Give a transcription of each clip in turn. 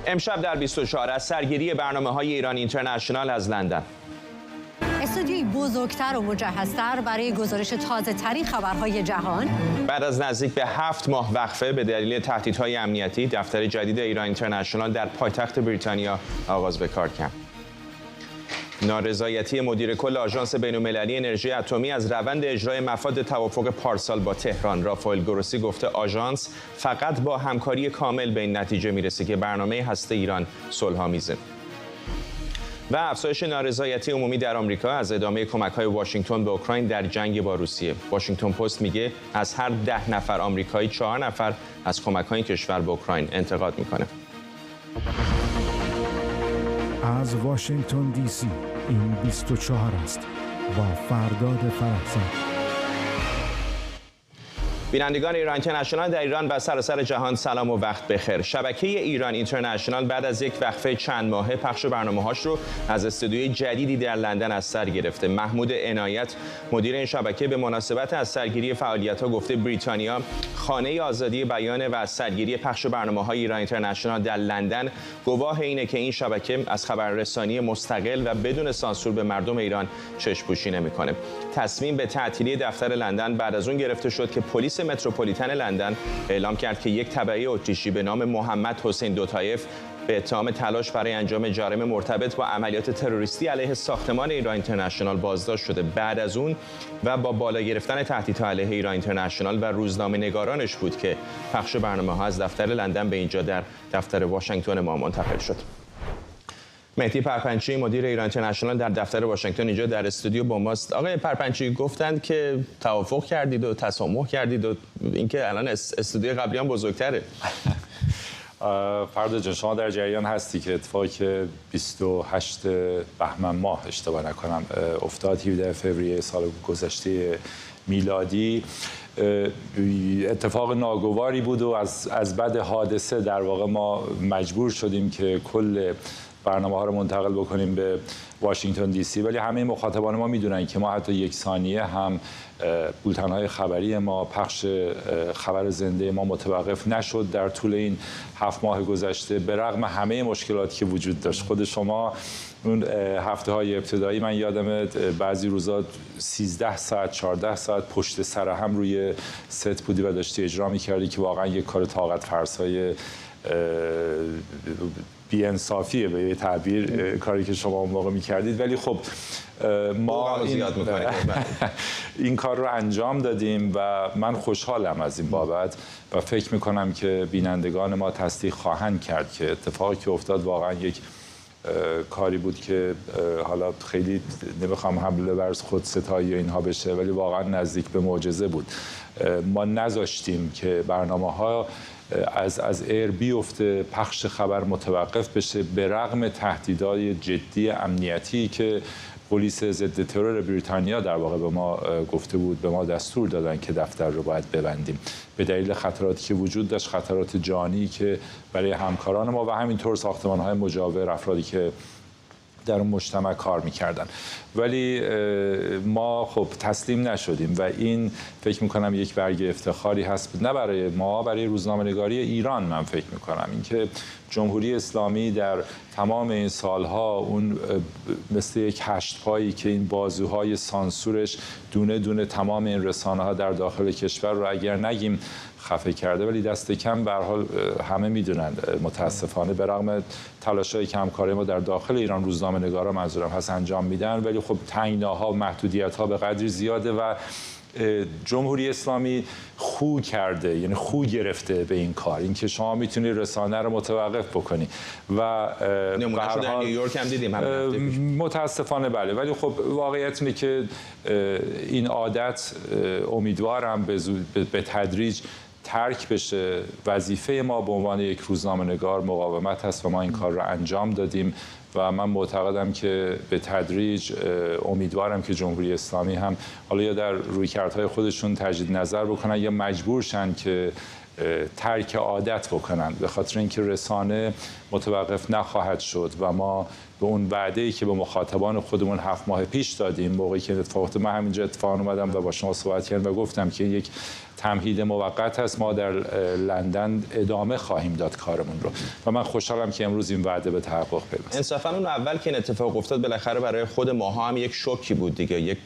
امشب در 24 از سرگیری برنامه‌های ایران اینترنشنال از لندن. استودیوی بزرگتر و مجهزتر برای گزارش تازه‌ترین خبرهای جهان. بعد از نزدیک به 7 ماه وقفه به دلیل تهدیدهای امنیتی، دفتر جدید ایران اینترنشنال در پایتخت بریتانیا آغاز به کار کرد. نارضایتی مدیر کل آژانس بین‌المللی انرژی اتمی از روند اجرای مفاد توافق پارسال با تهران. رافائل گروسی گفته آژانس فقط با همکاری کامل به این نتیجه میرسه که برنامه هسته ایران صلح‌آمیزه. و افزایش نارضایتی عمومی در آمریکا از ادامه کمک‌های واشنگتن به اوکراین در جنگ با روسیه. واشنگتن پست میگه از هر 10 نفر آمریکایی 4 نفر از کمک‌های کشور به اوکراین انتقاد میکنه. از واشنگتن دی سی این 24 است با فرداد فرحزاد. بینندگان ایران اینترنشنال در ایران و سراسر جهان سلام و وقت بخیر. شبکه ایران اینترنشنال بعد از یک وقفه چند ماهه پخش برنامه‌هاش رو از استودیوی جدیدی در لندن از سر گرفته. محمود عنایت مدیر این شبکه به مناسبت از سرگیری فعالیت‌ها گفته بریتانیا خانه آزادی بیان و از سرگیری پخش برنامه‌های ایران اینترنشنال در لندن گواه اینه که این شبکه از خبررسانی مستقل و بدون سانسور به مردم ایران چشم‌پوشی نمی‌کنه. تصمیم به تعطیلی دفتر لندن بعد از اون گرفته شد که پلیس متروپولیتن لندن اعلام کرد که یک تبعی اتریشی به نام محمد حسین دوتایف به اتهام تلاش برای انجام جرائم مرتبط با عملیات تروریستی علیه ساختمان ایران اینترنشنال بازداشت شده. بعد از اون و با بالا گرفتن تهدیدها علیه ایران اینترنشنال و روزنامه نگارانش بود که پخش برنامه‌ها از دفتر لندن به اینجا در دفتر واشنگتن ما منتقل شد. مهدی پرپنچی مدیر ایران اینترنشنال در دفتر واشنگتن اینجا در استودیو با ماست. آقای پرپنچی گفتند که توافق کردید و تسامح کردید و اینکه الان استودیو قبلی هم بزرگتره. فردا جان شما در جریان هستی که اتفاقی که 28 بهمن ماه اشتباه نکنم افتاد 17 فوریه سال گذشته میلادی اتفاق ناگواری بود و از بعد حادثه در واقع ما مجبور شدیم که کل برنامه ها رو منتقل بکنیم به واشنگتن دی سی، ولی همه مخاطبان ما میدونن که ما حتی یک ثانیه هم بولتن های خبری ما، پخش خبر زنده ما متوقف نشد در طول این 7 ماه گذشته به رغم همه مشکلاتی که وجود داشت. خود شما اون هفته های ابتدایی من یادم بعضی روزا 13 ساعت 14 ساعت پشت سر هم روی ست بودی و داشتی اجرا می‌کردی که واقعا یک کار طاقت فرسای بی‌انصافیه به یه تعبیر کاری که شما اون موقع می‌کردید، ولی خب ما این کار رو انجام دادیم و من خوشحالم از این بابت و فکر می‌کنم که بینندگان ما تصدیق خواهند کرد که اتفاقی که افتاد واقعا یک کاری بود که حالا خیلی نمیخوام حمله بر خودستایی و اینها بشه، ولی واقعا نزدیک به معجزه بود. ما نذاشتیم که برنامه‌ها از ایر بیفته، پخش خبر متوقف بشه به رغم تهدیدهای جدی امنیتی که پلیس ضد ترور بریتانیا در واقع به ما گفته بود، به ما دستور دادن که دفتر رو باید ببندیم به دلیل خطراتی که وجود داشت، خطرات جانی که برای همکاران ما و همینطور ساختمان‌های مجاور، افرادی که در اون مجتمع کار میکردن. ولی ما خب تسلیم نشدیم و این فکر میکنم یک برگ افتخاری هست، نه برای ما، برای روزنامه‌نگاری ایران. من فکر میکنم اینکه جمهوری اسلامی در تمام این سالها اون مثل یک هشت‌پایی که این بازوهای سانسورش دونه دونه تمام این رسانه‌ها در داخل کشور رو اگر نگیم خفه کرده، ولی دست کم به هر حال همه میدونن متاسفانه به رغم تلاش‌های که همکارای ما در داخل ایران روزنامه‌نگارا منظورم هست انجام میدن، ولی خب تنگناها و محدودیت‌ها به قدری زیاده و جمهوری اسلامی خو کرده، یعنی خو گرفته به این کار، اینکه شما میتونی رسانه رو متوقف بکنی و نمونه‌شو در نیویورک هم دیدیم متاسفانه بله. ولی خب واقعیت اینه که این عادت امیدوارم به تدریج ترک بشه. وظیفه ما به عنوان یک روزنامه‌نگار مقاومت هست و ما این کار رو انجام دادیم و من معتقدم که به تدریج امیدوارم که جمهوری اسلامی هم حالا یا در رویکردهای خودشون تجدید نظر بکنن یا مجبور شن که ترک عادت بکنن، به خاطر اینکه رسانه متوقف نخواهد شد و ما به اون وعده‌ای که به مخاطبان خودمون 7 ماه پیش دادیم موقعی که اتفاقات من همینجا اتفاق اومدم و با شما صحبت کردم و گفتم که یک تمهید موقت هست. ما در لندن ادامه خواهیم داد کارمون رو و من خوشحالم که امروز این وعده به تحقق پیوست. انصافا اون اول که این اتفاق افتاد بالاخره برای خود ماها هم یک شوکی بود دیگه. یک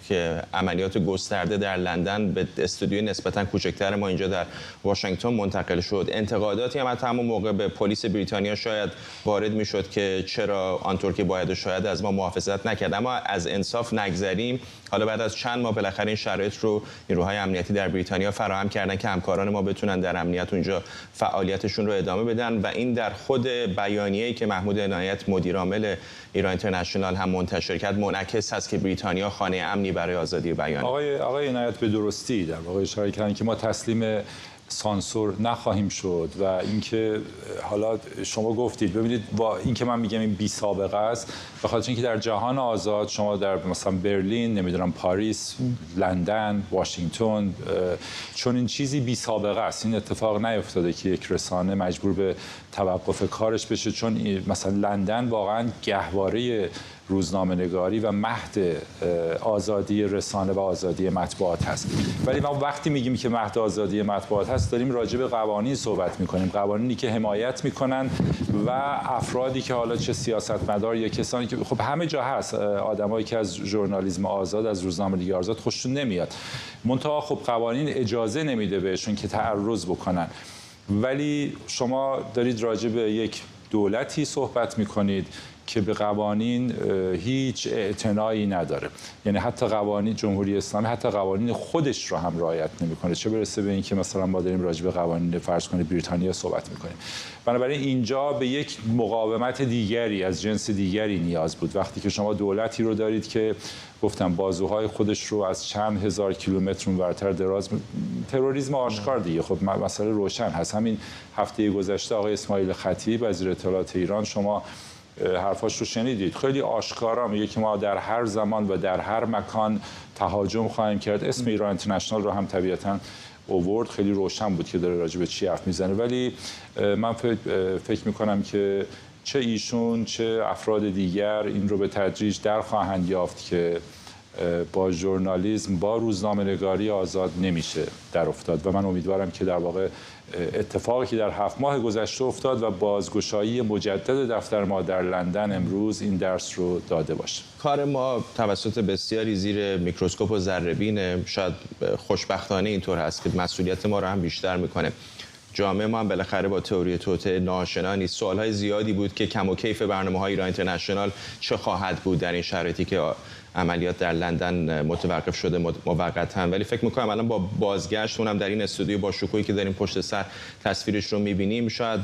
عملیات گسترده در لندن به استودیوی نسبتا کوچکتر ما اینجا در واشنگتن منتقل شد. انتقاداتی هم حتی همون موقع به پلیس بریتانیا شاید وارد میشد که چرا آنطور که باید و شاید از ما محافظت نکرد. اما از انصاف نگذریم، حالا بعد از چند ماه بالاخره این شرایط رو نیروهای امنیتی در بریتانیا فراهم کردن که همکاران ما بتونن در امنیت اونجا فعالیتشون رو ادامه بدن و این در خود بیانیه‌ای که محمود عنایت مدیر عامل ایران اینترنشنال هم منتشر کرد منعکس هست که بریتانیا خانه امنی برای آزادی بیان. آقای عنایت به درستی در واقع اشاره کردن که ما تسلیم سانسور نخواهیم شد و اینکه حالا شما گفتید ببینید با اینکه من میگم این بی سابقه است به خاطر اینکه در جهان آزاد شما در مثلا برلین، نمیدونم پاریس، لندن، واشنگتن چون این چیزی بی سابقه است. این اتفاق نیفتاده که یک رسانه مجبور به توقف کارش بشه، چون مثلا لندن واقعا گهواره روزنامه‌نگاری و مهد آزادی رسانه و آزادی مطبوعات هست. ولی ما وقتی میگیم که مهد آزادی مطبوعات هست داریم راجع به قوانین صحبت میکنیم، قوانینی که حمایت میکنن و افرادی که حالا چه سیاستمدار یا کسانی که خب همه جا هست آدمایی که از ژورنالیسم آزاد، از روزنامه‌نگاری آزاد خوششون نمیاد، منتها خب قوانین اجازه نمیده بهشون که تعرض بکنن. ولی شما دارید راجع به یک دولتی صحبت میکنید که به قوانین هیچ اعتنایی نداره، یعنی حتی قوانین جمهوری اسلامی حتی قوانین خودش رو هم رعایت نمیکنه، چه برسه به اینکه مثلا ما داریم راجع به قوانین فرض کنید بریتانیا صحبت میکنیم. بنابراین اینجا به یک مقاومت دیگری از جنس دیگری نیاز بود. وقتی که شما دولتی رو دارید که گفتم بازوهای خودش رو از چند هزار کیلومتر اونورتر دراز، تروریسم آشکار دیگه، خب مسئله روشن هست. همین هفته گذشته آقای اسماعیل خطیب وزیر اطلاعات ایران، شما حرفاش رو شنیدید، خیلی آشکارا میگه که ما در هر زمان و در هر مکان تهاجم خواهیم کرد. اسم ایران اینترنشنال رو هم طبیعتاً اوورد، خیلی روشن بود که داره راجع به چی حرف میزنه. ولی من فکر میکنم که چه ایشون چه افراد دیگر این رو به تدریج در خواهند یافت که با ژورنالیسم، با روزنامه‌نگاری آزاد نمیشه در افتاد و من امیدوارم که در واقع اتفاقی که در 7 ماه گذشته افتاد و بازگشایی مجدد دفتر ما در لندن امروز این درس رو داده باشه. کار ما توسط بسیاری زیر میکروسکوپ و ذره‌بین، شاید خوشبختانه اینطور هست که مسئولیت ما رو هم بیشتر میکنه. جامعه ما هم بالاخره با تئوری توطئه ناآشنا نیست. سوال‌های زیادی بود که کم و کیف برنامه‌های ایران اینترنشنال چه خواهد بود در این شرایطی که عملیات در لندن متوقف شده موقتا. ولی فکر می‌کنم الان با بازگشت اونم در این استودیو با شکوهی که داریم پشت سر تصویرش رو می‌بینیم، شاید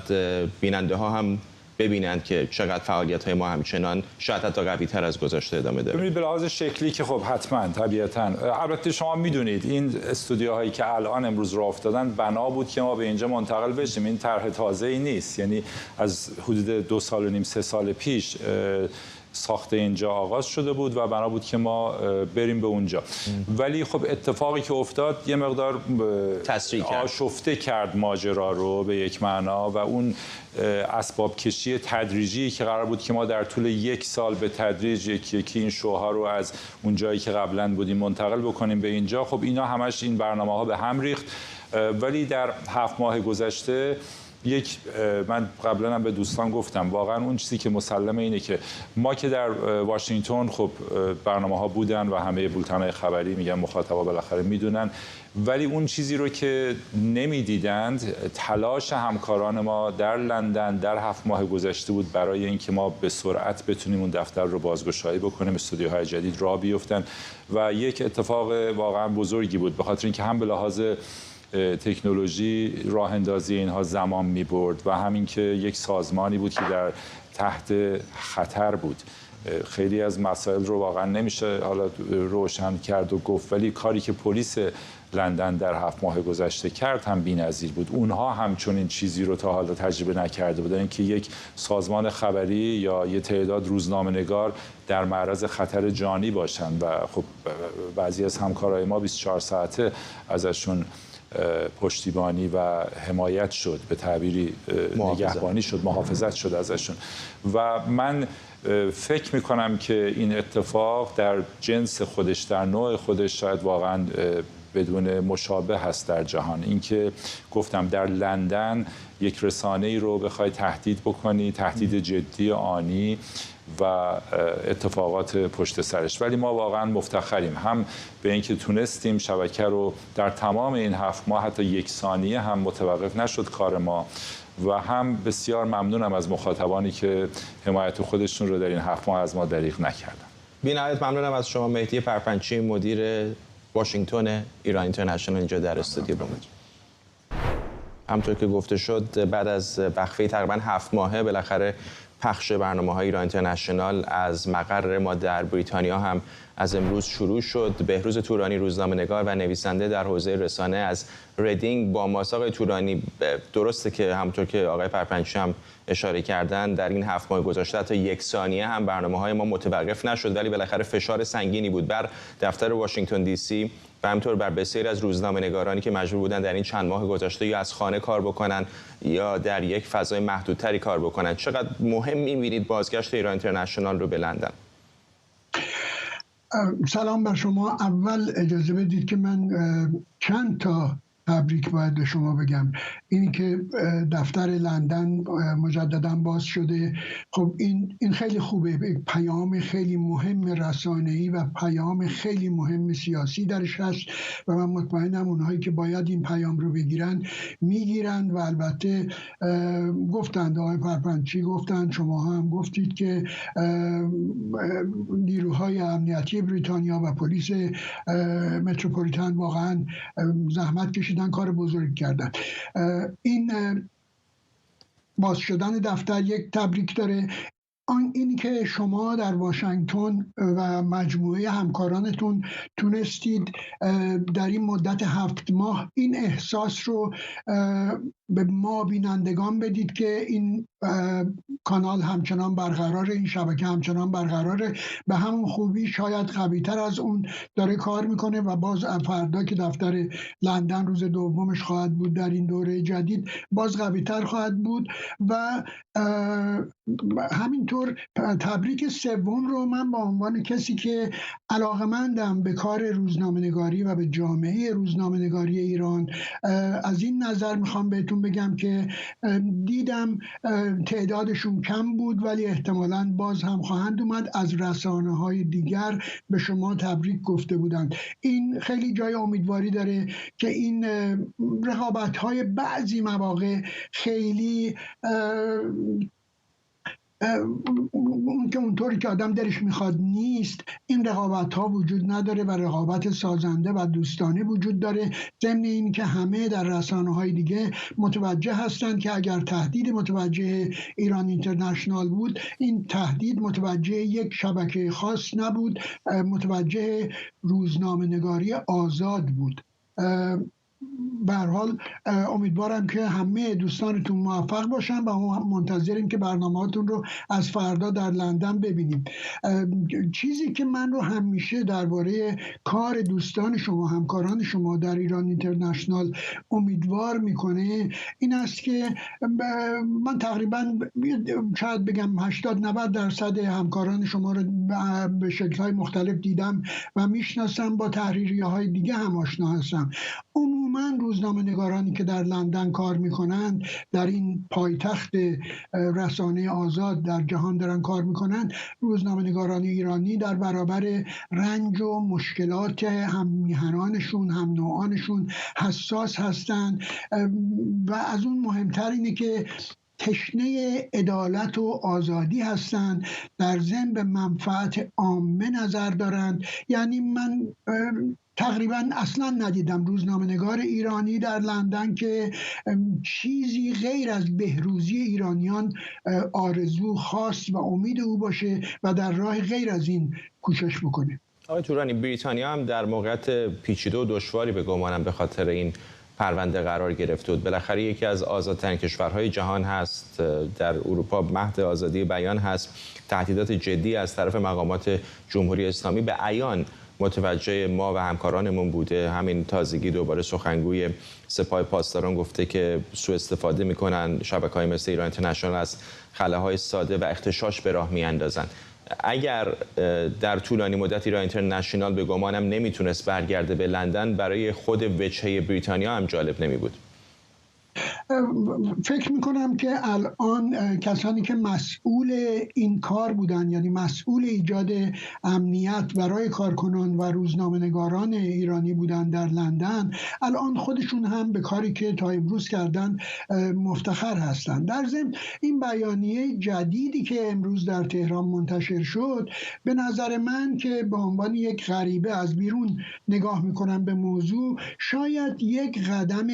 بیننده‌ها هم ببینند که چقدر فعالیت‌های ما همچنان شاید حتی قوی‌تر از گذشته ادامه داره. ببینید به لحاظ شکلی که خب حتما طبیعتاً، البته شما میدونید این استودیوهایی که الان امروز راه افتادن بنا بود که ما به اینجا منتقل بشیم. این طرح تازه‌ای نیست، یعنی از حدود 2 سال و نیم 3 سال پیش ساخت اینجا آغاز شده بود و بنا بود که ما بریم به اونجا. ولی خب اتفاقی که افتاد یه مقدار آشفته کرد ماجرا رو به یک معنا و اون اسباب کشی تدریجی که قرار بود که ما در طول 1 سال به تدریج یکی این شوها رو از اون جایی که قبلا بودیم منتقل بکنیم به اینجا، خب اینا همش این برنامه‌ها به هم ریخت. ولی در 7 ماه گذشته من قبلا هم به دوستان گفتم، واقعا اون چیزی که مسلمه اینه که ما که در واشنگتن خب برنامه‌ها بودن و همه بولتن‌های خبری میگن مخاطبا بالاخره میدونن، ولی اون چیزی رو که نمیدیدند تلاش همکاران ما در لندن در 7 ماه گذشته بود برای اینکه ما به سرعت بتونیم اون دفتر رو بازگشایی بکنیم، استودیوهای جدید راه بیفتن و یک اتفاق واقعا بزرگی بود، به خاطر اینکه هم به لحاظ تکنولوژی راه اندازی اینها زمان می برد و همین که یک سازمانی بود که در تحت خطر بود. خیلی از مسائل رو واقعا نمیشه حالا روشن کرد و گفت، ولی کاری که پلیس لندن در 7 ماه گذشته کرد هم بی‌نظیر بود. اونها همچون این چیزی رو تا حالا تجربه نکرده بودن که یک سازمان خبری یا یه تعداد روزنامه‌نگار در معرض خطر جانی باشن و خب بعضی از همکارای ما 24 ساعته ازشون پشتیبانی و حمایت شد، به تعبیری نگهبانی شد، محافظت شد ازشون. و من فکر میکنم که این اتفاق در جنس خودش، در نوع خودش شاید واقعا بدون مشابه هست در جهان. اینکه گفتم در لندن یک رسانه‌ای رو بخوای تهدید بکنی، تهدید جدی آنی و اتفاقات پشت سرش. ولی ما واقعا مفتخریم هم به اینکه تونستیم شبکه رو در تمام این 7 ماه حتی 1 ثانیه هم متوقف نشد کار ما، و هم بسیار ممنونم از مخاطبانی که حمایت خودشون رو در این 7 ماه از ما دریغ نکردن. بی‌نهایت ممنونم از شما مهدی پرپنچی، مدیر واشنگتن ایران اینترنشنال، اینجا در استودیو بود. همونطور که گفته شد بعد از وقفه تقریبا 7 ماهه بالاخره پخش برنامه‌های ایران اینترنشنال از مقر ما در بریتانیا هم از امروز شروع شد. بهروز تورانی روزنامه‌نگار و نویسنده در حوزه رسانه از ریدینگ با ماست. آقای تورانی، درسته که همونطور که آقای پرپنچی هم اشاره کردن در این 7 ماه گذشته حتی 1 ثانیه هم برنامه‌های ما متوقف نشد، ولی بالاخره فشار سنگینی بود بر دفتر واشنگتن دی سی و همینطور بر بسیاری از روزنامه‌نگارانی که مجبور بودن در این چند ماه گذشته یا از خانه کار بکنن یا در یک فضای محدودتری کار بکنن. چقدر مهم می‌بینید بازگشت ایران اینترنشنال رو به لندن؟ سلام بر شما. اول اجازه بدید که من چند تا تبریک باید به شما بگم. این که دفتر لندن مجددا باز شده، خب این خیلی خوبه، پیام خیلی مهم رسانه‌ای و پیام خیلی مهم سیاسی درش هست و من مطمئنم اونهایی که باید این پیام رو بگیرن میگیرن. و البته گفتند، آقای پرپنچی گفتند، شما هم گفتید که نیروهای امنیتی بریتانیا و پلیس متروپولیتن واقعا زحمت کشیدن، کار بزرگ کردن. این باز شدن دفتر یک تبریک داره. اینی که شما در واشنگتن و مجموعه همکارانتون تونستید در این مدت 7 ماه این احساس رو به ما بینندگان بدید که این کانال همچنان برقراره، این شبکه همچنان برقراره، به همون خوبی شاید قوی‌تر از اون داره کار میکنه و باز فردا که دفتر لندن روز دومش خواهد بود در این دوره جدید باز قوی‌تر خواهد بود. و همینطور تبریک سوم رو من به عنوان کسی که علاقه‌مندم به کار روزنامه‌نگاری و به جامعه روزنامه‌نگاری ایران از این نظر میخوام بهتون بگم که دیدم تعدادشون کم بود ولی احتمالاً باز هم خواهند اومد. از رسانه‌های دیگر به شما تبریک گفته بودند. این خیلی جای امیدواری داره که این رقابت‌های بعضی مواقع خیلی اون که اونطوری که آدم دلش میخواد نیست. این رقابت ها وجود نداره و رقابت سازنده و دوستانه وجود داره. ضمن این که همه در رسانه های دیگه متوجه هستند که اگر تهدید متوجه ایران اینترنشنال بود، این تهدید متوجه یک شبکه خاص نبود، متوجه روزنامه نگاری آزاد بود. به هر حال امیدوارم که همه دوستانتون موفق باشن و ما منتظریم که برنامه‌هاتون رو از فردا در لندن ببینیم. چیزی که من رو همیشه درباره کار دوستان شما، همکاران شما در ایران اینترنشنال امیدوار میکنه این است که من تقریبا شاید بگم 80-90% همکاران شما رو به شکل‌های مختلف دیدم و میشناسم، با تحریریه‌های دیگه هم آشنا هستم. عموماً روزنامه‌نگارانی که در لندن کار میکنن، در این پایتخت رسانه آزاد در جهان دارن کار میکنن، روزنامه‌نگاران ایرانی در برابر رنج و مشکلات هم میهنانشون، هم نوعانشون حساس هستن و از اون مهمتر اینه که تشنه عدالت و آزادی هستند، در ضمن به منفعت عامه نظر دارند. یعنی من تقریبا اصلا ندیدم روزنامه‌نگار ایرانی در لندن که چیزی غیر از بهروزی ایرانیان آرزو، خواست و امید او باشه و در راه غیر از این کوشش بکنه. آقای تورانی، بریتانیا هم در موقعیت پیچیده و دشواری به گمانم به خاطر این پرونده قرار گرفته بود. بالاخره یکی از آزادترین کشورهای جهان هست، در اروپا مهد آزادی بیان هست. تهدیدات جدی از طرف مقامات جمهوری اسلامی به عیان متوجه ما و همکارانمون بوده. همین تازگی دوباره سخنگوی سپاه پاسداران گفته که سوء استفاده میکنن شبکه‌های مثل ایران اینترنشنال از خلاهای ساده و اغتشاش به راه میاندازن. اگر در طولانی مدت ایران اینترنشنال به گمانم نمیتونست برگرده به لندن، برای خود وجهه بریتانیا هم جالب نمی بود. فکر میکنم که الان کسانی که مسئول این کار بودن، یعنی مسئول ایجاد امنیت برای کارکنان و روزنامه‌نگاران ایرانی بودن در لندن، الان خودشون هم به کاری که تا امروز کردن مفتخر هستند. در ضمن این بیانیه جدیدی که امروز در تهران منتشر شد، به نظر من که به عنوان یک غریبه از بیرون نگاه میکنم به موضوع، شاید یک قدم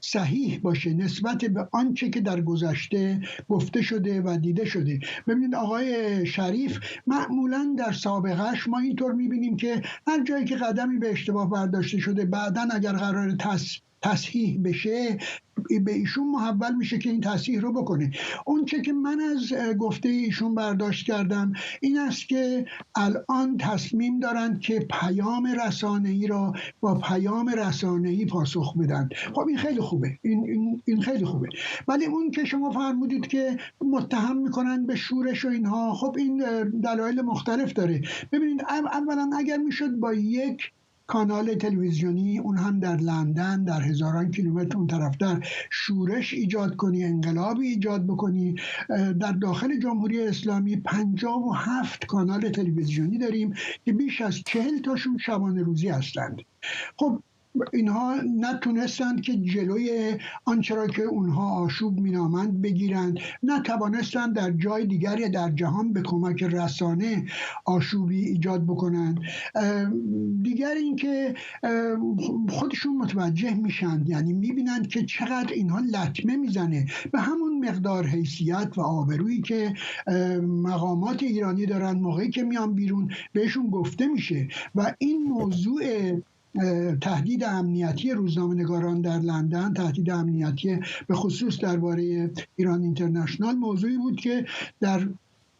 صحیح باشه نسبت به آنچه که در گذشته گفته شده و دیده شده. ببینید آقای شریف، معمولا در سابقهش ما اینطور میبینیم که هر جایی که قدمی به اشتباه برداشته شده، بعداً اگر قرار تصحیح بشه به ایشون محول میشه که این تصحیح رو بکنه. اون چه که من از گفته ایشون برداشت کردم این است که الان تصمیم دارند که پیام رسانه‌ای را با پیام رسانه‌ای پاسخ بدن. خب این خیلی خوبه، این خیلی خوبه. ولی اون که شما فرمودید که متهم میکنن به شورش و اینها، خب این دلایل مختلف داره. ببینید اولا اگر میشد با یک کانال تلویزیونی، اون هم در لندن، در هزاران کیلومتر اون طرفتر، شورش ایجاد کنی، انقلابی ایجاد بکنی، در داخل جمهوری اسلامی 57 کانال تلویزیونی داریم که بیش از 40 تاشون شبانه روزی هستند. خب اینها نتونستند که جلوی آنچه را که اونها آشوب مینامند بگیرند، نتوانستند در جای دیگری در جهان به کمک رسانه آشوبی ایجاد بکنند. دیگر اینکه خودشون متوجه میشن، یعنی میبینند که چقدر اینها لطمه میزنه به همون مقدار حیثیت و آبرویی که مقامات ایرانی دارن موقعی که میان بیرون بهشون گفته میشه. و این موضوع تهدید امنیتی روزنامه‌نگاران در لندن، تهدید امنیتی به خصوص درباره ایران اینترنشنال، موضوعی بود که در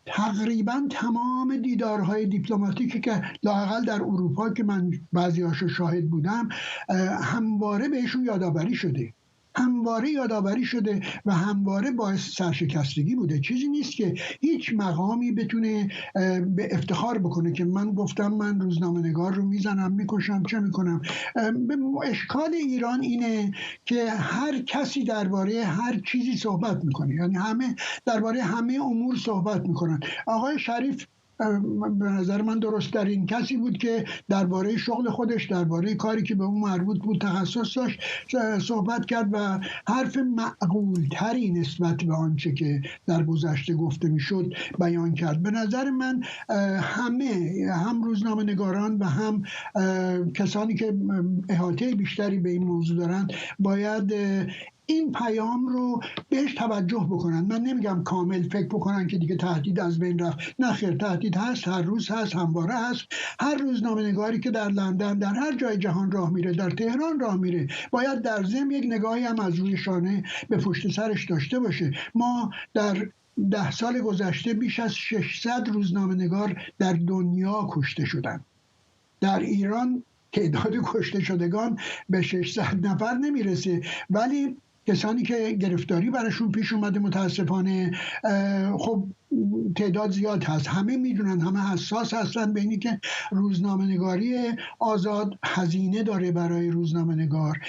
تقریبا تمام دیدارهای دیپلماتیکی که لااقل در اروپا که من بعضی‌هاشو شاهد بودم، همواره بهشون یادآوری شده و همواره باعث سرشکستگی بوده. چیزی نیست که هیچ مقامی بتونه به افتخار بکنه که من گفتم من روزنامه‌نگار رو میزنم، میکشم، چه میکنم. اشکال ایران اینه که هر کسی درباره هر چیزی صحبت میکنه، یعنی همه درباره همه امور صحبت میکنن. آقای شریف به نظر من درست ترین کسی بود که درباره شغل خودش، درباره کاری که به اون مربوط بود تخصص داشت صحبت کرد و حرف معقول تری نسبت به آنچه که در گذشته گفته میشد بیان کرد. به نظر من همه، هم روزنامه‌نگاران و هم کسانی که احاطه بیشتری به این موضوع دارند، باید این پیام رو بهش توجه بکنن. من نمیگم کامل فکر بکنن که دیگه تهدید از بین رفت، نه خیر، تهدید هست، هر روز هست، همواره هست. هر روزنامه‌نگاری که در لندن، در هر جای جهان راه میره، در تهران راه میره، باید در ضمن یک نگاهی هم از روی شانه به پشت سرش داشته باشه. ما در 10 سال گذشته بیش از 600 روزنامه‌نگار در دنیا کشته شدن. در ایران تعداد کشته شدگان به 600 نفر نمیرسه، ولی کسانی که گرفتاری براشون پیش اومده متاسفانه خب تعداد زیاد هست. همه میدونن، همه حساس هستن به اینی که روزنامه‌نگاری آزاد هزینه داره برای روزنامه‌نگار.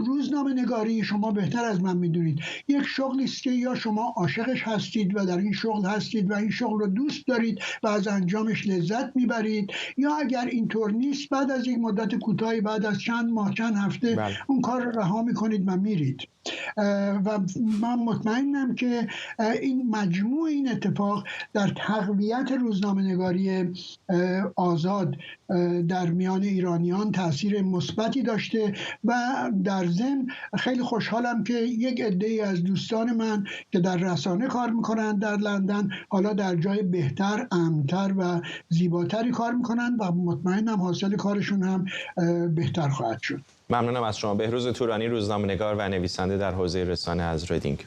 روزنامه‌نگاری شما بهتر از من میدونید یک شغلی است که یا شما عاشقش هستید و در این شغل هستید و این شغل رو دوست دارید و از انجامش لذت میبرید، یا اگر اینطور نیست بعد از یک مدت کوتاهی، بعد از چند ماه، چند هفته اون کار رو رها میکنید و میرید. و من مطمئنم که این مجموع این اتفاق در تقویت روزنامه‌نگاری آزاد در میان ایرانیان تاثیر مثبتی داشته و در ضمن خیلی خوشحالم که یک عده‌ای از دوستان من که در رسانه کار میکنن در لندن حالا در جای بهتر، امن‌تر و زیباتری کار میکنن و مطمئنم حاصل کارشون هم بهتر خواهد شد. ممنونم از شما. بهروز تورانی، روزنامه‌نگار و نویسنده در حوزه رسانه از ریدینگ.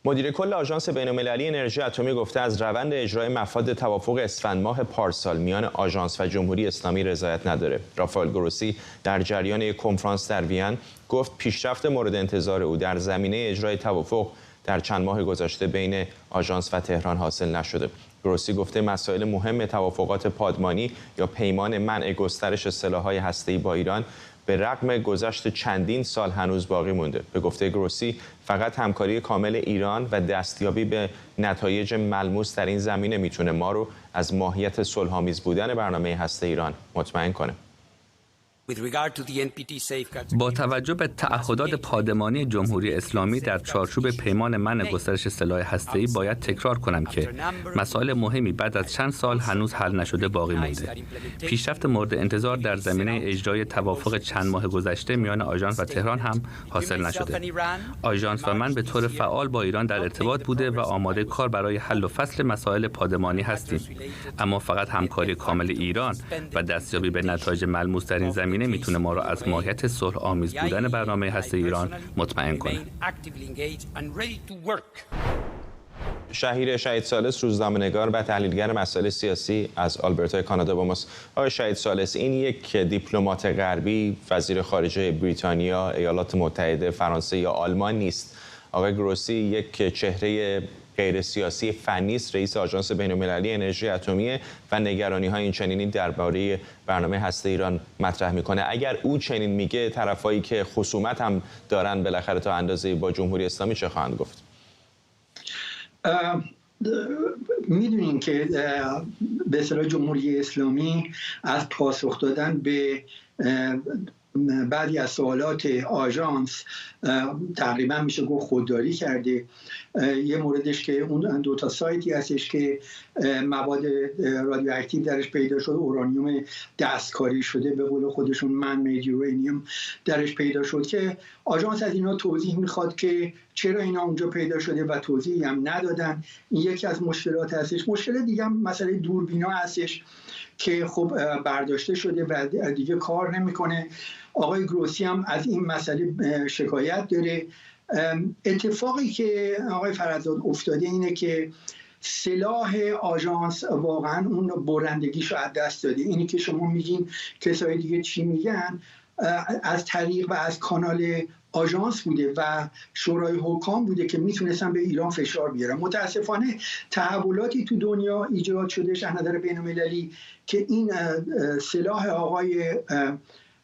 مدیر کل آژانس بین‌المللی انرژی اتمی گفته از روند اجرای مفاد توافق اسفند ماه پارسال میان آژانس و جمهوری اسلامی رضایت نداره. رافائل گروسی در جریان یک کنفرانس در وین گفت پیشرفت مورد انتظار او در زمینه اجرای توافق در چند ماه گذشته بین آژانس و تهران حاصل نشده. گروسی گفته مسائل مهم توافقات پادمانی یا پیمان منع گسترش سلاح‌های هسته‌ای با ایران به رغم گذشت چندین سال هنوز باقی مونده. به گفته گروسی فقط همکاری کامل ایران و دستیابی به نتایج ملموس در این زمینه میتونه ما رو از ماهیت صلح‌آمیز بودن برنامه هسته ایران مطمئن کنه. با توجه به تعهدات پادمانی جمهوری اسلامی در چارچوب پیمان منع گسترش سلاح هسته‌ای باید تکرار کنم که مسائل مهمی بعد از چند سال هنوز حل نشده باقی مونده. پیشرفت مورد انتظار در زمینه اجرای توافق چند ماه گذشته میان آژانس و تهران هم حاصل نشده. آژانس و من به طور فعال با ایران در ارتباط بوده و آماده کار برای حل و فصل مسائل پادمانی هستیم. اما فقط همکاری کامل ایران و دستیابی به نتایج ملموس در این زمینه میتونه ما را از ماهیت صلح آمیز بودن برنامه هسته ایران مطمئن کنه. شهیر شهید ثالث روزنامه‌نگار و تحلیلگر مسائل سیاسی از آلبرتا کانادا با ماست. آقای شهید ثالث، این یک دیپلمات غربی، وزیر خارجه بریتانیا، ایالات متحده، فرانسه یا آلمان نیست. آقای گروسی یک چهره غیر سیاسی فنی است، رئیس آژانس بین‌المللی انرژی اتمی و نگرانی‌های این چنینی درباره برنامه هسته ایران مطرح میکنه. اگر او چنین میگه، طرفایی که خصومت هم دارن بالاخره تا اندازه‌ای با جمهوری اسلامی چه خواهند گفت؟ میدونین که به اصطلاح جمهوری اسلامی از پاسخ دادن به بعضی از سوالات آژانس تقریبا میشه گفت خودداری کرده. یه موردش که اون دو تا سایتی هستش که مواد رادیواکتیو درش پیدا شد، اورانیوم دستکاری شده، به قول خودشون من مید یورانیوم درش پیدا شد، که آژانس از اینا توضیح میخواد که چرا اینا اونجا پیدا شده و توضیحی هم ندادن. این یکی از مشکلات هستش. مشکل دیگه هم مسئله دوربینا هستش که خب برداشته شده و دیگه کار نمیکنه. آقای گروسی هم از این مسئله شکایت داره. اتفاقی که آقای فرزاد افتاده اینه که سلاح آژانس واقعا اون برندگیشو از دست داده. اینی که شما میگین کسای دیگه چی میگن، از طریق و از کانال آژانس بوده و شورای حکام بوده که میتونستن به ایران فشار بیارن. متاسفانه تحولاتی تو دنیا ایجاد شدهش از نظر بین‌المللی که این سلاح آقای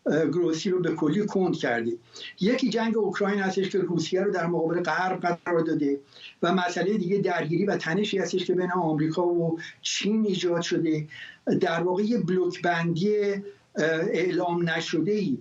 گروسی رو به کلی کند کرده. یکی جنگ اوکراین هستش که روسیه رو در مقابل غرب قرار داده و مسئله دیگه درگیری و تنشی هستش که بین آمریکا و چین ایجاد شده. در واقع یه بلوک بندی اعلام نشده‌ای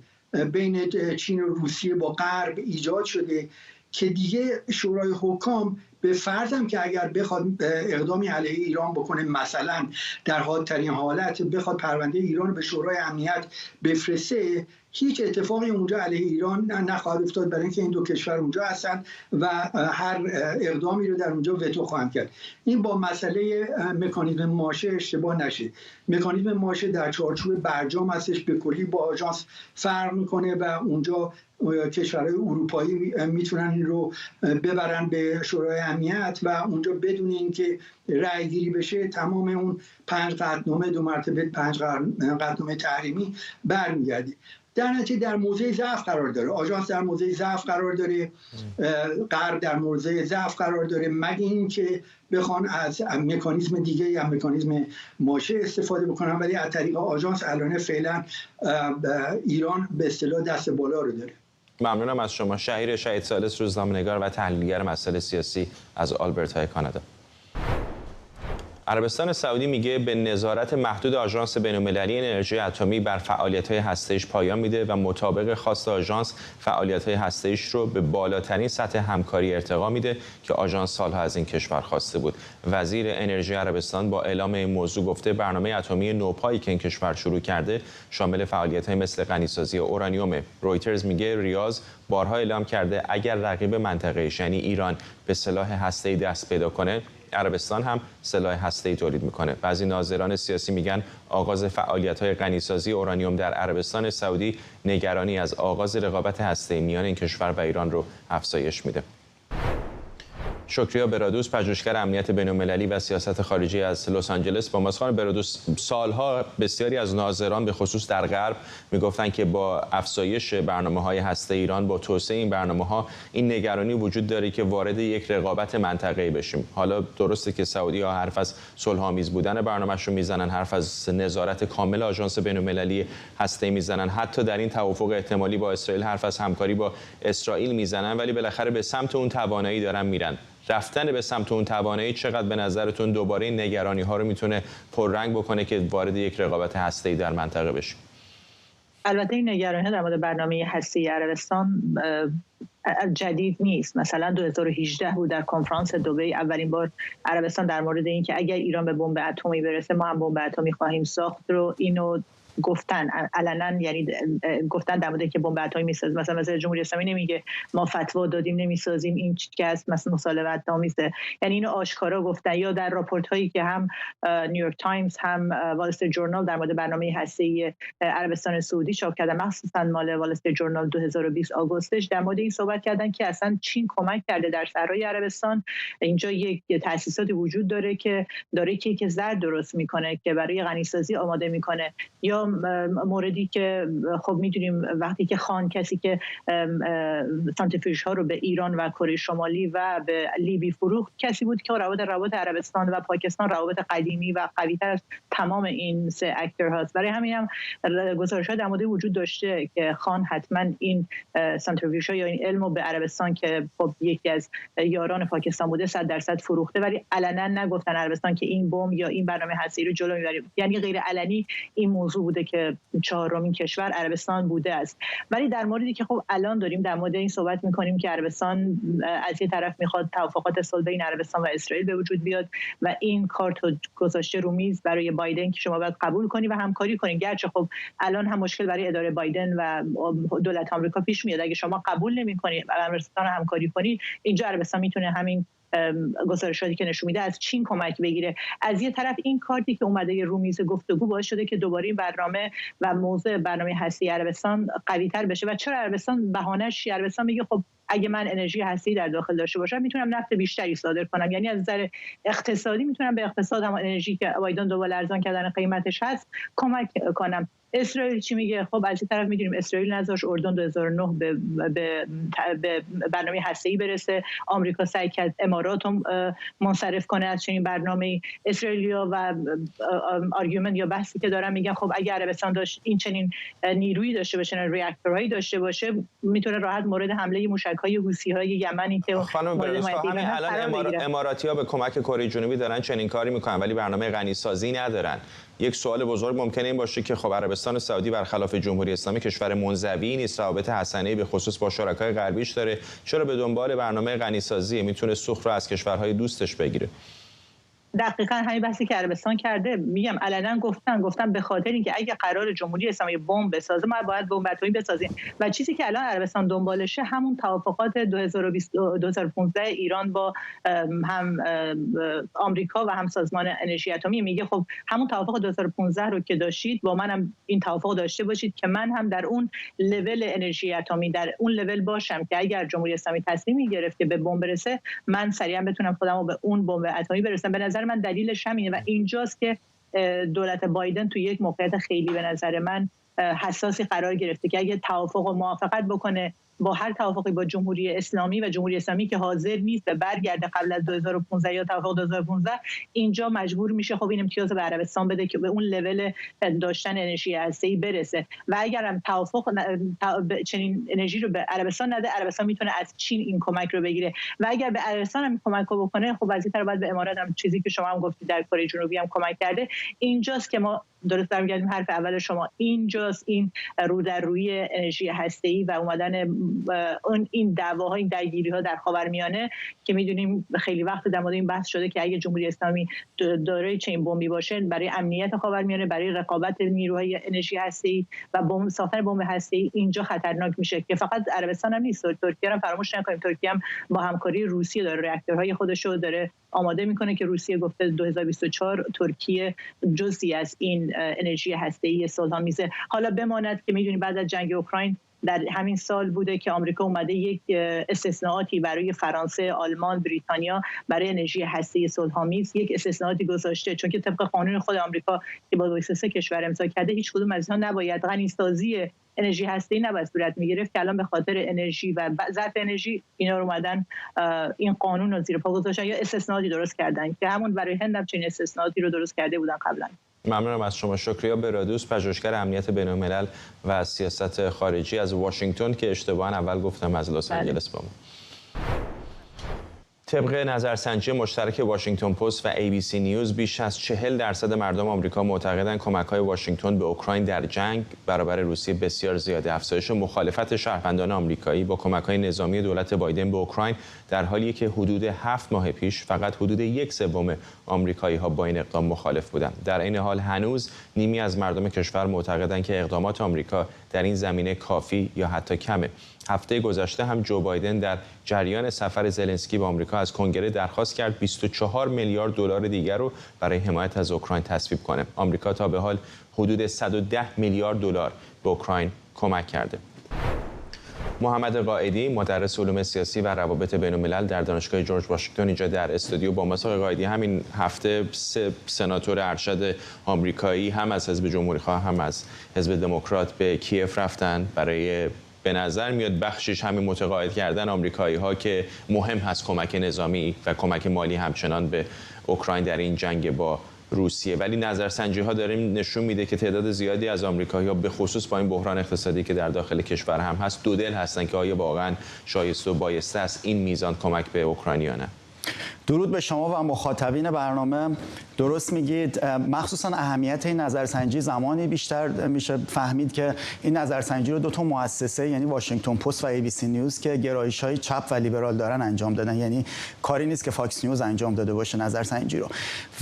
بین چین و روسیه با غرب ایجاد شده که دیگه شورای حکام به فرض هم که اگر بخواد اقدامی علیه ایران بکنه، مثلا در حادترین حالت بخواد پرونده ایران رو به شورای امنیت بفرسته، هیچ اتفاقی اونجا علیه ایران نخواهد افتاد، برای اینکه این دو کشور اونجا هستن و هر اقدامی رو در اونجا وتو خواهند کرد. این با مسئله مکانیزم ماشه اشتباه نشه. مکانیزم ماشه در چارچوب برجام هستش، به کلی با آژانس فرق میکنه و اونجا کشورهای اروپایی میتونن این رو ببرن به شورای امنیت و اونجا بدون اینکه رأی گیری بشه تمام اون 5 قطعنامه 2 مرتبه 5 قطعنامه تحریمی برمیگرده. در نتیجه در موضع ضعف قرار داره. آژانس در موضع ضعف قرار داره، غرب در موضع ضعف قرار داره، مگه اینکه بخوان از مکانیزم دیگه یا مکانیزم ماشه استفاده بکنن. ولی از طریق آژانس الان فعلا ایران به اصطلاح دست بالا رو داره. ممنونم از شما. شهیر شهید ثالث، روزنامه‌نگار و تحلیلگر مسائل سیاسی از آلبرتا کانادا. عربستان سعودی میگه به نظارت محدود آژانس بین‌المللی انرژی اتمی بر فعالیت‌های هسته‌ایش پایان میده و مطابق خواست آژانس فعالیت‌های هسته‌ایش رو به بالاترین سطح همکاری ارتقا میده که آژانس سالها از این کشور خواسته بود. وزیر انرژی عربستان با اعلام این موضوع گفته برنامه اتمی نوپایی که این کشور شروع کرده شامل فعالیت‌های مثل غنیسازی اورانیوم. رویترز میگه ریاض بارها اعلام کرده اگر رقیب منطقه‌ای یعنی ایران به سلاح هسته‌ای دست پیدا کنه، عربستان هم سلاح هسته‌ای تولید میکنه. بعضی ناظران سیاسی میگن آغاز فعالیت‌های غنیسازی اورانیوم در عربستان سعودی نگرانی از آغاز رقابت هسته‌ای میان این کشور و ایران رو افزایش میده. شکریا برادوس، پژوهشگر امنیت بین‌المللی و سیاست خارجی از لس آنجلس با ماست. خانم برادوس، سالها بسیاری از ناظران به خصوص در غرب میگفتند که با افزایش برنامه‌های هسته ایران، با توسعه این برنامه‌ها، این نگرانی وجود داره که وارد یک رقابت منطقه‌ای بشیم. حالا درسته که سعودی‌ها حرف از صلح‌آمیز بودن برنامه‌شون میزنن، حرف از نظارت کامل آژانس بین‌المللی هسته‌ای میزنن، حتی در این توافق احتمالی با اسرائیل حرف از همکاری با اسرائیل میزنن، ولی بالاخره به سمت اون توانایی دارن میرن. رفتن به سمت اون توانایی چقدر به نظرتون دوباره این نگرانی‌ها رو میتونه پررنگ بکنه که وارد یک رقابت هسته‌ای در منطقه بشیم؟ البته این نگرانی‌ها در مورد برنامه هسته‌ای عربستان جدید نیست. مثلا 2018 بود در کنفرانس دبی اولین بار عربستان در مورد این که اگر ایران به بمب اتمی برسه ما هم بمب اتمی خواهیم ساخت رو اینو گفتن علنا، یعنی گفتن در مورد که بمب اتمی میسازیم. مثلا جمهوری اسلامی نمیگه ما فتوا دادیم نمیسازیم، این چیزی است مثلا مصالحت آمیزه، یعنی اینو آشکارا گفتن. یا در راپورت هایی که هم نیویورک تایمز هم وال استریت جورنال در مورد برنامه هسته‌ای عربستان سعودی چاپ کردن، مخصوصا مال وال استریت جورنال 2020 آگوستش، در مورد این صحبت کردن که اصلا چین کمک کرده در صحرای عربستان. اینجا یک تأسیساتی وجود داره که داره کیک زرد درست میکنه که برای غنیسازی آماده میکنه. یا موردی که خب میدونیم وقتی که خان کسی که سانتریفیوژ ها رو به ایران و کره شمالی و به لیبی فروخت کسی بود که روابط عربستان و پاکستان روابط قدیمی و قوی‌تر از تمام این سه اکتور هاست. برای همین هم گزارش‌ها در مورد وجود داشته که خان حتما این سانتریفیوژ ها یا این علم رو به عربستان که خب یکی از یاران پاکستان بوده 100% فروخته، ولی علنا نگفتن عربستان که این بمب یا این برنامه هسته‌ای رو جلو می‌بریم. یعنی غیر علنی این موضوع بوده که چهارمین کشور عربستان بوده است. ولی در موردی که خب الان داریم در مورد این صحبت می‌کنیم که عربستان از یه طرف می‌خواد توافقات صلح بین عربستان و اسرائیل به وجود بیاد و این کارت گذاشته رو میز برای بایدن که شما باید قبول کنی و همکاری کنین. گرچه خب الان هم مشکل برای اداره بایدن و دولت آمریکا پیش میاد، اگه شما قبول نمی‌کنید و عربستان همکاری کنید، اینجا عربستان میتونه همین گزارشاتی که نشون میده از چین کمک بگیره. از یه طرف این کارتی که اومده رو میز گفتگو باعث شده که دوباره این برنامه و موضوع برنامه هسته‌ای عربستان قوی‌تر بشه. و چرا عربستان بهانه‌اش عربستان میگه خب اگه من انرژی هسته‌ای در داخل داشته باشم میتونم نفت بیشتری صادر کنم، یعنی از نظر اقتصادی میتونم به اقتصاد هم انرژی که بایدن دوباره ارزان کردن قیمتش هست کمک کنم. اسرائیل چی میگه؟ خب از این طرف میدونیم اسرائیل نذاش اردن 2009 به برنامه هسته‌ای برسه، آمریکا سعی کرد امارات منصرف کنه از چنین برنامه‌ای. اسرائیلیا و آرگومنت یا بحثی که دارن میگن خب اگه عربستان داشت این چنین نیرویی داشته باشه، ریاکتورهایی داشته باشه، میتونه راحت مورد حمله موشک‌های حوثی‌های یمنی که خانم برادوس الان اماراتی‌ها به کمک کره جنوبی دارن چنین کاری میکنن ولی برنامه غنیسازی ندارن. یک سوال بزرگ ممکنه این باشه که خب عربستان سعودی برخلاف جمهوری اسلامی کشور منزوی نیست، روابط حسنه‌ای به خصوص با شرکای غربیش داره، چرا به دنبال برنامه غنیسازی؟ میتونه سوخت رو از کشورهای دوستش بگیره. دقیقاً همین بحثی که عربستان کرده. میگم علنا گفتن به خاطر اینکه اگه قرار جمهوری اسلامی بمب بسازه ما باید بمب اتمی بسازیم و چیزی که الان عربستان دنبالشه همون توافقات 2015 ایران با هم آمریکا و هم سازمان انرژی اتمی. میگه خب همون توافق 2015 رو که داشتید با منم این توافق داشته باشید که من هم در اون لول انرژی اتمی در اون لول باشم که اگر جمهوری اسلامی تصمیمی گرفت که به بمب برسه من سریعا بتونم خودم رو به اون بمب اتمی برسونم. به نظر من دلیلش همینه و اینجاست که دولت بایدن تو یک موقعیت خیلی به نظر من حساسی قرار گرفته که اگه توافق و موافقت بکنه با هر توافقی با جمهوری اسلامی و جمهوری اسلامی که حاضر نیست به برگرده قبل از 2015 یا توافق 2015 اینجا مجبور میشه خب این امتیاز به عربستان بده که به اون لول داشتن انرژی هسته‌ای برسه و اگر هم توافق چنین انرژی رو به عربستان نده عربستان میتونه از چین این کمک رو بگیره و اگر به عربستان هم کمک رو بکنه خب از این طرف باید به امارات هم چیزی که شما هم گفتید در کره جنوبی هم کمک کرده. اینجاست که ما درست برمیگردیم حرف اول شما، اینجاست این رو در روی انرژی هسته‌ای و اومدن این دعواها این درگیری‌ها در خاورمیانه که میدونیم خیلی وقت در مورد این بحث شده که اگه جمهوری اسلامی دارای چنین بمبی باشه برای امنیت خاورمیانه، برای رقابت نیروهای انرژی هسته‌ای و ساختن بمب هسته‌ای اینجا خطرناک میشه که فقط عربستان هم نیست، ترکیه هم فراموش نکنیم. ترکیه هم با همکاری روسیه داره راکتورهای خودش رو داره آماده میکنه که روسیه گفته 2024 ترکیه جزئی از این انرژی هسته‌ای صلح‌آمیز. حالا بماند که می‌دونید بعد از جنگ اوکراین در همین سال بوده که آمریکا اومده یک استثناءاتی برای فرانسه، آلمان، بریتانیا برای انرژی هسته‌ای صلح‌آمیز یک استثناءاتی گذاشته، چون که طبق قانون خود آمریکا که با 23 کشور امضا کرده هیچ کدوم از اینها نباید غنی‌سازی انرژی هسته‌ای نباید صورت می‌گرفت، که الان به خاطر انرژی و ضعف انرژی اینا رو اومدن این قانون رو زیر پا گذاشتن یا استثناءاتی درست کردن که همون برای هند هم چنین استثناءاتی رو درست کرده بودن قبلا. ممنونم از شما. شکریا برادوس، پژوهشگر امنیت بین‌الملل و سیاست خارجی از واشنگتن که اشتباهاً اول گفتم از لس آنجلس با ما. طبق نظرسنجی مشترک واشنگتن پست و ABC نیوز بیش از 40% مردم آمریکا معتقدند کمک‌های واشنگتن به اوکراین در جنگ برابر روسیه بسیار زیاده. افزایش مخالفت شهروندان آمریکایی با کمک‌های نظامی دولت بایدن به اوکراین در حالیه که حدود 7 ماه پیش فقط حدود 1/3 آمریکایی‌ها با این اقدام مخالف بودند. در این حال هنوز نیمی از مردم کشور معتقدند که اقدامات آمریکا در این زمینه کافی یا حتی کمه. هفته گذشته هم جو بایدن در جریان سفر زلنسکی به آمریکا از کنگره درخواست کرد 24 میلیارد دلار دیگر رو برای حمایت از اوکراین تصویب کنه. آمریکا تا به حال حدود 110 میلیارد دلار به اوکراین کمک کرده. محمد قائدی، مدرس علوم سیاسی و روابط بین‌الملل در دانشگاه جورج واشنگتن اینجا در استودیو با ماست. قائدی، همین هفته 3 سناتور ارشد آمریکایی هم از حزب جمهوری‌خواه هم از حزب دموکرات به کیف رفتن برای به نظر میاد بخشش همین متقاعد کردن آمریکایی‌ها که مهم هست کمک نظامی و کمک مالی همچنان به اوکراین در این جنگ با روسیه. ولی نظرسنجی‌ها داریم نشون میده که تعداد زیادی از آمریکایی‌ها به خصوص با این بحران اقتصادی که در داخل کشور هم هست دودل هستن که آیا واقعا شایسته و بایسته است این میزان کمک به اوکراین یا نه. درود به شما و مخاطبین برنامه. درست میگید، مخصوصا اهمیت این نظرسنجی زمانی بیشتر میشه فهمید که این نظرسنجی رو 2 مؤسسه یعنی واشنگتن پست و ABC نیوز که گرایش‌های چپ و لیبرال دارن انجام دادن. یعنی کاری نیست که فاکس نیوز انجام داده باشه نظرسنجی رو.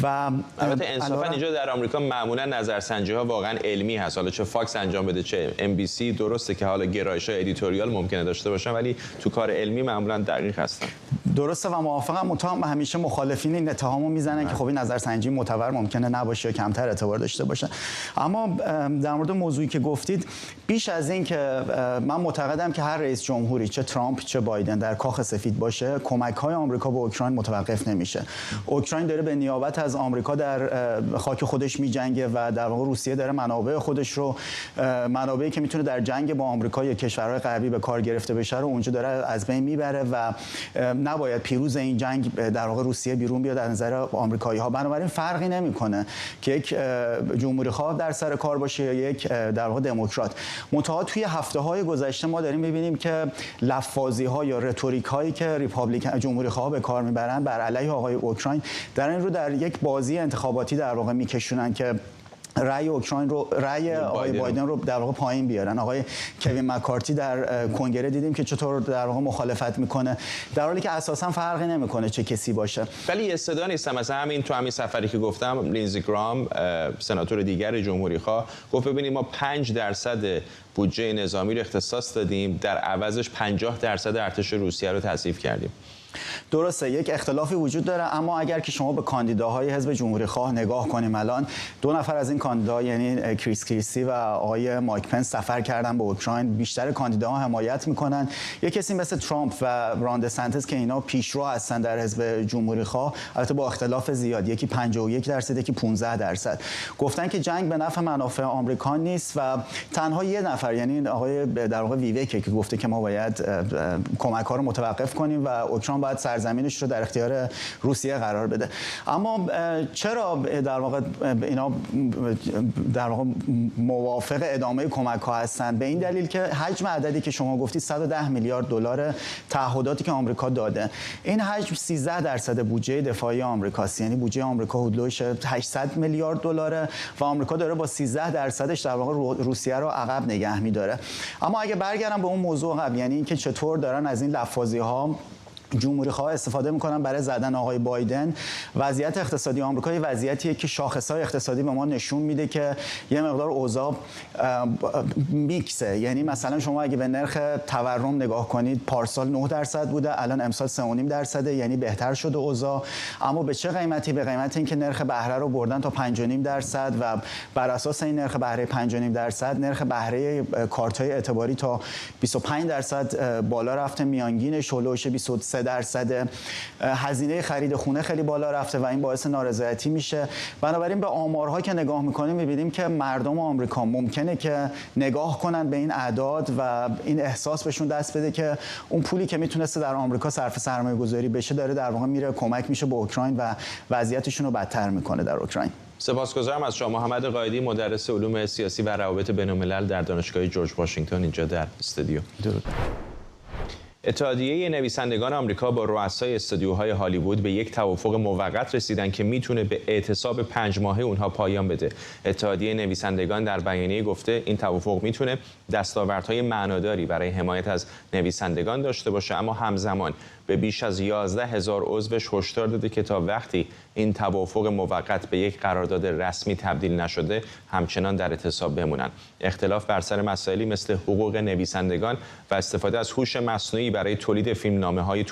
و البته انصافا اینجا در آمریکا معمولا نظرسنجی‌ها واقعا علمی هست، حالا چه فاکس انجام بده چه MBC. درسته که حالا گرایش‌های ادیتوریال ممکنه داشته باشن ولی تو کار علمی معمولا دقیق هستن. درسته و موافقم. متهم همیشه مخالفین این اتهامو میزنن که خب این نظرسنجی معتبر ممکنه نباشه یا کمتر اعتبار داشته باشه. اما در مورد موضوعی که گفتید، بیش از این که من معتقدم که هر رئیس جمهوری چه ترامپ چه بایدن در کاخ سفید باشه، کمک‌های آمریکا به اوکراین متوقف نمیشه. اوکراین داره به نیابت از آمریکا در خاک خودش میجنگه و در واقع روسیه داره منابع خودش رو، منابعی که میتونه در جنگ با آمریکا یا کشورهای غربی به کار گرفته بشه رو اونجا داره از بین میبره و نباید پیروز این جنگ در واقع روسیه بیرون بیاد از نظر آمریکایی‌ها. بنابراین فرقی نمی‌کنه که یک جمهوری‌خواه در سر کار باشه یا یک در واقع دموکرات. منتها توی هفته‌های گذشته ما داریم می‌بینیم که لفاظی‌ها یا رتوریک‌هایی که ریپابلیکن جمهوری‌خواه به کار میبرن بر علیه آقای اوکراین در این رو در یک بازی انتخاباتی در واقع میکشونن که رأی اوکراین رو، رأی آقای بایدن رو در واقع پایین بیارن. آقای کوین مکارتی در کنگره دیدیم که چطور در واقع مخالفت میکنه، در حالی که اساسا فرقی نمیکنه چه کسی باشه. ولی یه صدا نیستم. مثلا همین سفری که گفتم لینزی گرام، سناتور دیگر جمهوری‌خواه، گفت ببینید ما 5% بودجه نظامی رو اختصاص دادیم، در عوضش 50% ارتش روسیه رو تضعیف کردیم. درسته، یک اختلافی وجود داره، اما اگر که شما به کاندیداهای حزب جمهوری‌خواه نگاه کنیم، الان 2 نفر از این کاندیداها یعنی کریس کریستی و آقای مایک پنس سفر کردن به اوکراین. بیشتر کاندیداها حمایت میکنن. یک کسی مثل ترامپ و ران دسنتس که اینا پیشرو هستن در حزب جمهوری‌خواه، البته با اختلاف زیاد، یکی 51% یکی 15%، گفتن که جنگ به نفع منافع آمریکا نیست و تنها یه نفر یعنی آقای در واقع ویوک که گفته که ما باید کمک‌ها رو متوقف کنیم و اوکراین باید سرزمینش رو در اختیار روسیه قرار بده. اما چرا در واقع اینا در واقع موافق ادامه کمک‌ها هستند؟ به این دلیل که حجم عددی که شما گفتید 110 میلیارد دلار تعهداتی که آمریکا داده، این حجم 13% بودجه دفاعی آمریکاست. یعنی بودجه آمریکا حدود 800 میلیارد دلاره و آمریکا داره با 13%ش در واقع روسیه رو عقب نگه می‌داره. اما اگه برگردم به اون موضوع قبل، یعنی اینکه چطور دارن از این لفاظی‌ها جمهوری‌خواه استفاده میکنن برای زدن آقای بایدن. وضعیت اقتصادی آمریکا وضعیتیه که شاخص‌های اقتصادی به ما نشون میده که یه مقدار اوضاع میکسه. یعنی مثلا شما اگه به نرخ تورم نگاه کنید، پارسال 9% بوده، الان امسال 3.5%، یعنی بهتر شده اوضاع. اما به چه قیمتی؟ به قیمت اینکه نرخ بهره رو بردن تا 5.5% و بر اساس این نرخ بهره 5.5% نرخ بهره کارت‌های اعتباری تا 25% بالا رفته، میانگینش هولوش 23%. هزینه خرید خونه خیلی بالا رفته و این باعث نارضایتی میشه. بنابراین به آمارها که نگاه میکنیم میبینیم که مردم آمریکا ممکنه که نگاه کنن به این اعداد و این احساس بهشون دست بده که اون پولی که میتونسته در آمریکا صرف سرمایه گذاری بشه داره در واقع میره کمک میشه به اوکراین و وضعیتشون رو بدتر میکنه در اوکراین. سپاسگزارم از شما. محمد قائدی، مدرس علوم سیاسی و روابط بین‌الملل در دانشگاه جورج واشنگتن، اینجا در استودیو. درود. اتحادیه نویسندگان آمریکا با رؤسای استودیوهای هالیوود به یک توافق موقت رسیدن که میتونه به اعتصاب 5 ماهه اونها پایان بده. اتحادیه نویسندگان در بیانیه گفته این توافق میتونه دستاوردهای معناداری برای حمایت از نویسندگان داشته باشه، اما همزمان به بیش از 11,000 عضوش هشدار داده که تا وقتی این توافق موقت به یک قرارداد رسمی تبدیل نشده همچنان در اعتصاب بمونن. اختلاف بر سر مسائلی مثل حقوق نویسندگان و استفاده از هوش مصنوعی برای تولید فیلمنامه‌های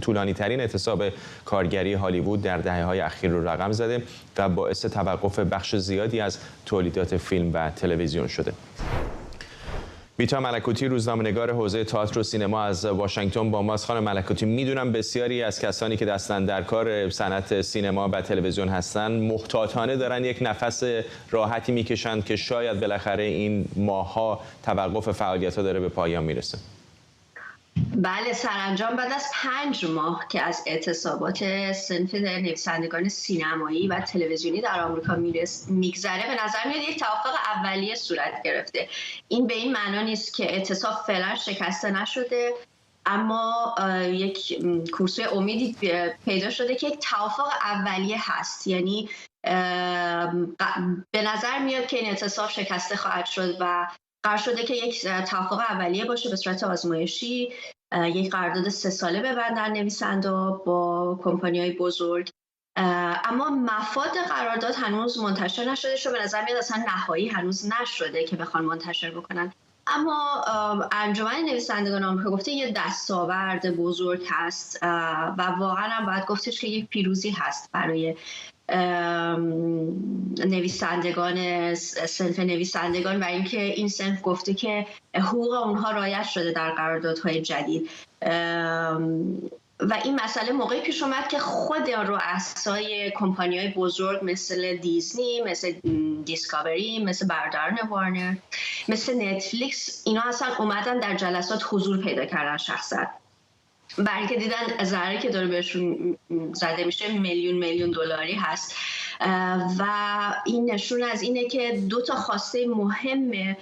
طولانی ترین اعتصاب کارگری هالیوود در دهه‌های اخیر رو رقم زده و باعث توقف بخش زیادی از تولیدات فیلم و تلویزیون شده. بیتا ملکوتی، روزنامه‌نگار حوزه تئاتر و سینما از واشنگتن با ماست. خانم ملکوتی، میدونم بسیاری از کسانی که دستن در کار صنعت سینما و تلویزیون هستن محتاطانه دارن یک نفس راحتی میکشند که شاید بالاخره این ماه‌ها توقف فعالیت‌ها داره به پایان میرسه. بله، سرانجام بعد از 5 ماه که از اعتصابات صنف نویسندگان سینمایی و تلویزیونی در آمریکا میگذره، به نظر میاد یک توافق اولیه صورت گرفته. این به این معنا نیست که اعتصاب فعلا شکسته نشده، اما یک کورسوی امیدی پیدا شده که یک توافق اولیه هست. یعنی به نظر میاد که این اعتصاب شکسته خواهد شد و قرار شده که یک توافق اولیه باشه به صورت آزمایشی، یک قرارداد 3 ساله ببندن نویسنده با کمپانی‌های بزرگ. اما مفاد قرارداد هنوز منتشر نشده، چون به نظر میاد اصلا نهایی هنوز نشده که بخوان منتشر بکنن. اما انجمن نویسندگان آمریکا گفته یه دستاورد بزرگ هست و واقعا هم باید گفتش که یک پیروزی هست برای نویسندگان، صنف نویسندگان، و اینکه این صنف گفته که حقوق اونها رعایت شده در قراردادهای جدید. و این مسئله موقعی پیش اومد که خود رؤسای کمپانی‌های بزرگ مثل دیزنی، مثل دیسکاوری، مثل برادران وارنر، مثل نتفلیکس، اینا اصلا اومدن در جلسات حضور پیدا کردن شخصا، برای اینکه دیدن ضرری که داره بهشون زده میشه میلیون دلاری هست. و این نشون از اینه که 2 تا خواسته مهم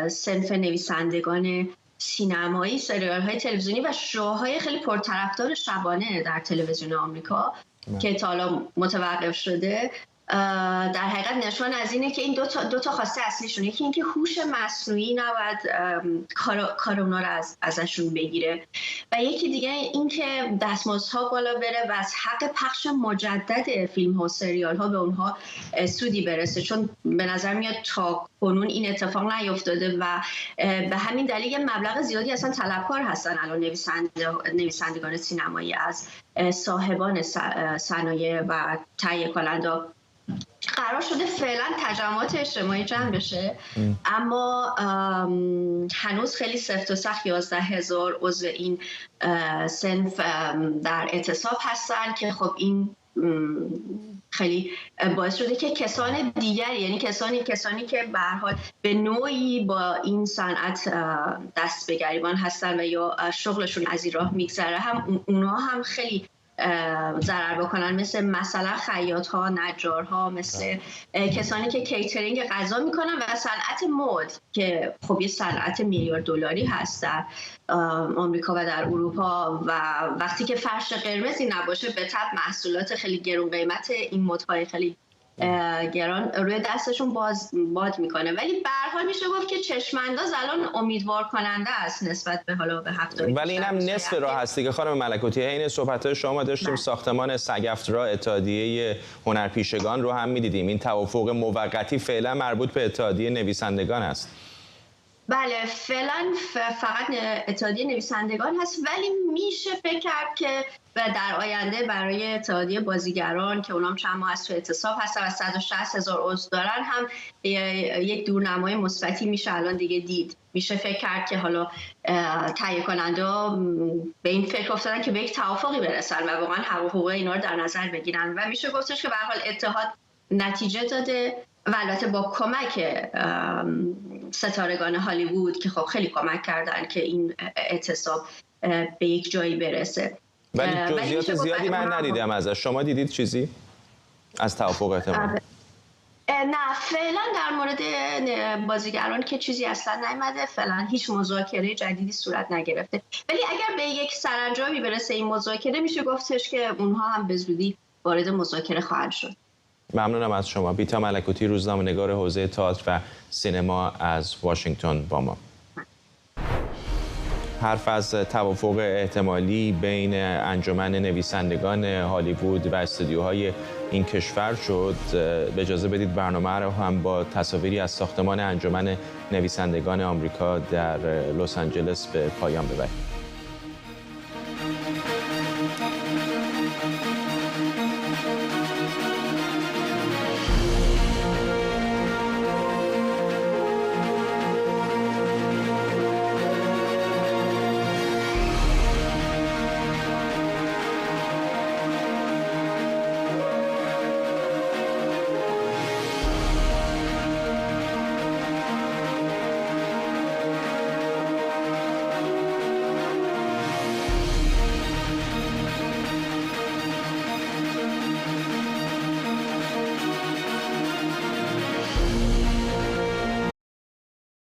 صنف نویسندگان سینمایی، سریال‌های تلویزیونی و شوهای خیلی پرطرفدار شبانه در تلویزیون آمریکا که تا حالا متوقف شده، در حقیقت نشان از اینه که این دو تا خواسته اصلیشونه. یکی اینکه هوش مصنوعی نباید کار اونا رو ازشون بگیره، و یکی دیگه اینکه دستمزدها بالا بره و از حق پخش مجدد فیلم ها و سریال ها به اونها سودی برسه، چون به نظر میاد تا کنون این اتفاق نیفتاده و به همین دلیل یه مبلغ زیادی اصلا طلبکار هستن الان نویسندگان سینمایی از صاحبان صنایع و تهیه کننده. قرار شده فعلا تجمعات اجتماعی جمع بشه، اما هنوز خیلی سفت و سخت 11,000 عضو این صنف در اعتصاب هستن که خب این خیلی باعث شده که کسان دیگری، یعنی کسانی که به هر حال به نوعی با این صنعت دست به گریبان هستن و یا شغلشون از این راه میگذره، هم اونها هم خیلی ضرر بکنن، مثلا خیاط‌ها، نجارها، مثل کسانی که کیترینگ غذا میکنن و صنعت مد که خب یه صنعت میلیارد دلاری هست در آمریکا و در اروپا، و وقتی که فرش قرمزی نباشه به طبع محصولات خیلی گرون قیمت این مدهای خیلی گران روی دستشون باد میکنه. ولی به هر حال میشه گفت که چشمانداز الان امیدوار کننده است نسبت به حالا به هفته. ولی اینم نصف راه هست دیگه خانم ملکوتی. عین صحبت‌های شما داشتیم ساختمان سگ‌افزرا اتحادیه هنرپیشگان رو هم می‌دیدیم. این توافق موقتی فعلا مربوط به اتحادیه نویسندگان است. بله فعلا فقط اتحادیه نویسندگان هست، ولی میشه فکر کرد که در آینده برای اتحادیه بازیگران که اونام چند ماه از تو اعتصاب هستن و 160,000 عضو دارن هم یک دورنمای مثبتی میشه الان دیگه دید. میشه فکر کرد که حالا تهیه کننده به این فکر افتادن که به یک توافقی برسن و واقعا حقوق اینا رو در نظر بگیرن و میشه گفتش که به هر حال اتحاد نتیجه داده و البته با کمک ستارگان هالیوود که خب خیلی کمک کردن که این اعتصاب به یک جایی برسه. ولی جزئیات زیادی من ندیدم ازش. شما دیدید چیزی از توافق احتمال؟ نه فعلا در مورد بازیگران که چیزی اصلا نیامده، فعلا هیچ مذاکره جدیدی صورت نگرفته. ولی اگر به یک سرانجامی برسه این مذاکره میشه گفتش که اونها هم به زودی وارد مذاکره خواهند شد. ممنونم از شما. بیتا ملکوتی، روزنامه‌نگار حوزه تئاتر و سینما از واشنگتن با ما. حرف از توافق احتمالی بین انجمن نویسندگان هالیوود و استودیوهای این کشور شد. اجازه بدید برنامه رو هم با تصاویری از ساختمان انجمن نویسندگان آمریکا در لس آنجلس به پایان ببریم.